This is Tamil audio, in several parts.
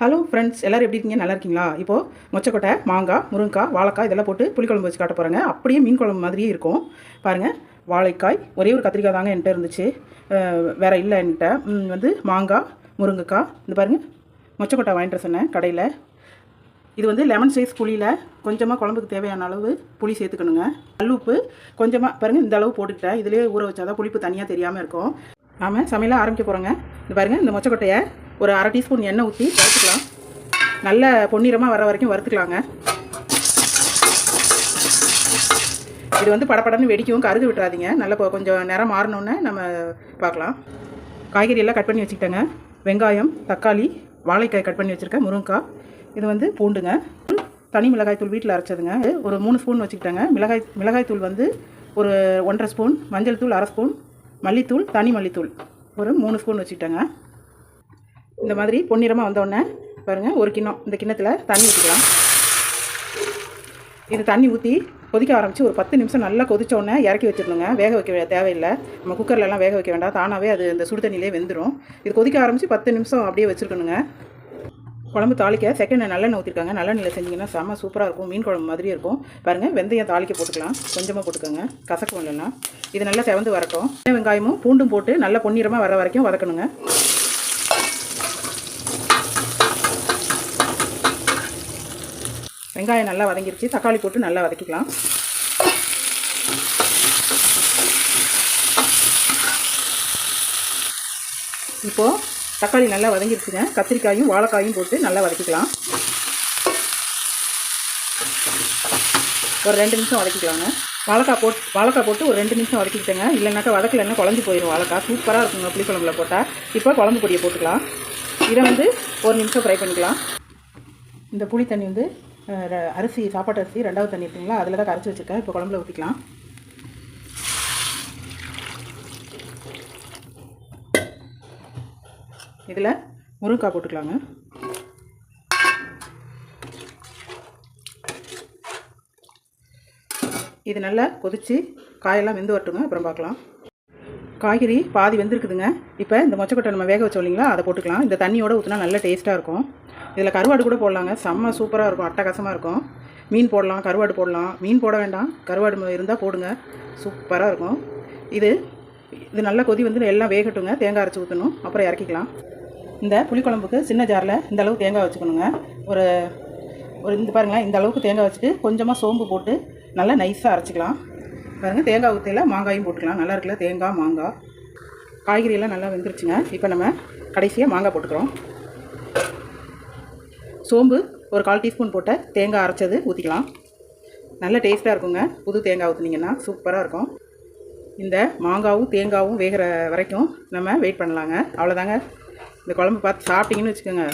ஹலோ ஃப்ரெண்ட்ஸ், எல்லோரும் எப்படி இருக்கீங்க? நல்லா இருக்கீங்களா? இப்போது மொச்சக்கொட்டை, மாங்காய், முருங்கைக்காய், வாழைக்காய் இதெல்லாம் போட்டு புளிக்குழம்பு வச்சு காட்ட போகிறேங்க. அப்படியே மீன் குழம்பு மாதிரியே இருக்கும் பாருங்கள். வாழைக்காய், ஒரே ஒரு கத்திரிக்காய் தாங்க என்கிட்ட இருந்துச்சு, வேறு இல்லை என்கிட்ட. மாங்காய், முருங்கைக்காய், இந்த பாருங்கள். மொச்சக்கொட்டை வாங்கிட்டு சொன்னேன் கடையில். இது லெமன் சைஸ் புளியில் கொஞ்சமாக குழம்புக்கு தேவையான அளவு புளி சேர்த்துக்கணுங்க. கல்லுப்பு கொஞ்சமாக பாருங்கள், இந்த அளவு போட்டுக்கிட்டேன். இதிலே ஊற வச்சாதான் புளிப்பு தனியாக தெரியாமல் இருக்கும். நாம் சமையலாக ஆரம்பிக்க போகிறோங்க. இந்த பாருங்கள், இந்த மொச்சக்கொட்டையை ஒரு அரை டீஸ்பூன் எண்ணெய் ஊற்றி வறுத்துக்கலாம். நல்ல பொன்னிறமாக வர வரைக்கும் வறுத்துக்கலாங்க. இது படப்படன்னு வெடிக்கவும், கருது விட்டுறாதீங்க. நல்லா கொஞ்சம் நிறம் மாறினோன்னே நம்ம பார்க்கலாம். காய்கறி எல்லாம் கட் பண்ணி வச்சுக்கிட்டேங்க. வெங்காயம், தக்காளி, வாழைக்காய் கட் பண்ணி வச்சுருக்கேன், முருங்கைக்காய். இது பூண்டுங்க. தனி மிளகாய்த்தூள் வீட்டில் அரைச்சதுங்க. ஒரு 3 ஸ்பூன் வச்சுக்கிட்டேங்க. மிளகாய்த்தூள் ஒரு 1.5 ஸ்பூன், மஞ்சள் தூள் 1/2 ஸ்பூன், மல்லித்தூள், தனி மல்லித்தூள் ஒரு 3 ஸ்பூன் வச்சுக்கிட்டேங்க. இந்த மாதிரி பொன்னிறமாக வந்தோடனே பாருங்கள், ஒரு கிண்ணம், இந்த கிண்ணத்தில் தண்ணி ஊற்றிக்கலாம். இது தண்ணி ஊற்றி கொதிக்க ஆரம்பித்து ஒரு 10 நிமிஷம் நல்லா கொதித்தோடனே இறக்கி வச்சிடணுங்க. வேக வைக்க தேவையில்லை. நம்ம குக்கர்லலாம் வேக வைக்க வேண்டாம், தானாகவே அது இந்த சுடு தண்ணியிலே வெந்துடும். இது கொதிக்க ஆரம்பித்து 10 நிமிஷம் அப்படியே வச்சுருக்கணுங்க. குழம்பு தாளிக்க செகண்ட் நல்லெண்ணெய் ஊற்றிருக்காங்க. நல்லெண்ணெயில் செஞ்சிங்கன்னா செம்ம சூப்பராக இருக்கும். மீன் குழம்பு மாதிரி இருக்கும் பாருங்கள். வெந்தயம் தாளிக்க போட்டுக்கலாம், கொஞ்சமாக போட்டுக்கோங்க, கசக்கு இல்லைன்னா. இது நல்லா செவந்து வரட்டும். வெங்காயமும் பூண்டும் போட்டு நல்லா பொன்னிறமாக வர வரைக்கும் வதக்கணுங்க. வெங்காயம் நல்லா வதங்கிருச்சு. தக்காளி போட்டு நல்லா வதக்கிக்கலாம். இப்போது தக்காளி நல்லா வதங்கிருச்சுங்க. கத்திரிக்காயும் வாழைக்காயும் போட்டு நல்லா வதக்கிக்கலாம். ஒரு 2 நிமிஷம் வதக்கிக்கலாங்க. வாழைக்காய் போட்டு ஒரு 2 நிமிஷம் வதக்கிக்கிட்டேங்க. இல்லைனாக்கா வதக்கலைன்னா குழஞ்சி போயிடும். வாழைக்காய் சூப்பராக இருக்குங்க புளிக்குழம்புல போட்டால். இப்போ குழம்பு பொடியை போட்டுக்கலாம். இதை 1 நிமிஷம் ஃப்ரை பண்ணிக்கலாம். இந்த புளி தண்ணி அரிசி, சாப்பாட்டு அரிசி 2வது தண்ணி இருக்குங்களா, அதில் தான் கரைச்சி வச்சுருக்கேன். இப்போ குழம்புல ஊற்றிக்கலாம். இதில் முருங்கைக்காய் போட்டுக்கலாங்க. இது நல்லா கொதித்து காயெல்லாம் வெந்து வரட்டுங்க, அப்புறம் பார்க்கலாம். காய்கறி பாதி வெந்திருக்குதுங்க. இப்போ இந்த மொச்சக்கொட்டை நம்ம வேக வச்சோம் இல்லைங்களா, அதை போட்டுக்கலாம். இந்த தண்ணியோடு ஊற்றினா நல்ல டேஸ்ட்டாக இருக்கும். இதில் கருவாடு கூட போடலாங்க, செம்ம சூப்பராக இருக்கும், அட்டகாசமாக இருக்கும். மீன் போடலாம், கருவாடு போடலாம். மீன் போட வேண்டாம், கருவாடு இருந்தால் போடுங்க, சூப்பராக இருக்கும். இது நல்லா கொதி எல்லாம் வேகட்டுங்க. தேங்காய் அரைச்சி ஊற்றணும், அப்புறம் இறக்கிக்கலாம். இந்த புளிக்குழம்புக்கு சின்ன ஜாரில் இந்த அளவுக்கு தேங்காய் வச்சுக்கணுங்க. ஒரு இந்த பாருங்களேன், இந்த அளவுக்கு தேங்காய் வச்சுட்டு கொஞ்சமாக சோம்பு போட்டு நல்லா நைஸாக அரைச்சிக்கலாம். பாருங்கள், தேங்காய் ஊற்றியில் மாங்காயும் போட்டுக்கலாம். நல்லா இருக்குல்ல தேங்காய் மாங்காய். காய்கறியெல்லாம் நல்லா வெந்துருச்சுங்க. இப்போ நம்ம கடைசியாக மாங்காய் போட்டுக்கிறோம். சோம்பு ஒரு 1/4 டீஸ்பூன் போட்ட தேங்காய் அரைச்சது ஊற்றிக்கலாம். நல்ல டேஸ்ட்டாக இருக்குங்க. புது தேங்காய் ஊற்றினீங்கன்னா சூப்பராக இருக்கும். இந்த மாங்காவும் தேங்காயும் வேகிற வரைக்கும் நம்ம வெயிட் பண்ணலாங்க. அவ்வளோதாங்க. இந்த குழம்பு பார்த்து சாப்பிட்டிங்கன்னு வச்சுக்கோங்க,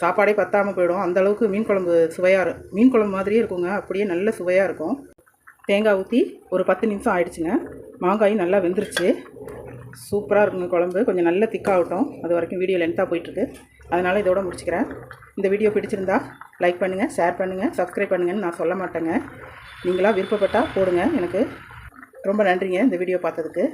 சாப்பாடே பத்தாமல் போயிடும். அந்தளவுக்கு மீன் குழம்பு சுவையாக மீன் குழம்பு மாதிரியே இருக்குங்க. அப்படியே நல்ல சுவையாக இருக்கும். தேங்காய் ஊற்றி ஒரு 10 நிமிஷம் ஆயிடுச்சுங்க. மாங்காயும் நல்லா வெந்துருச்சு. சூப்பராக இருக்குங்க குழம்பு. கொஞ்சம் நல்ல திக்காகட்டும். அது வரைக்கும் வீடியோ லென்த்தாக போயிட்டுருக்கு, அதனால் இதோட முடிச்சுக்கிறேன். இந்த வீடியோ பிடிச்சிருந்தா லைக் பண்ணுங்கள், ஷேர் பண்ணுங்கள், சப்ஸ்கிரைப் பண்ணுங்கன்னு நான் சொல்ல மாட்டேங்க. நீங்களாக விருப்பப்பட்டால் போடுங்க. எனக்கு ரொம்ப நன்றிங்க இந்த வீடியோ பார்த்ததுக்கு.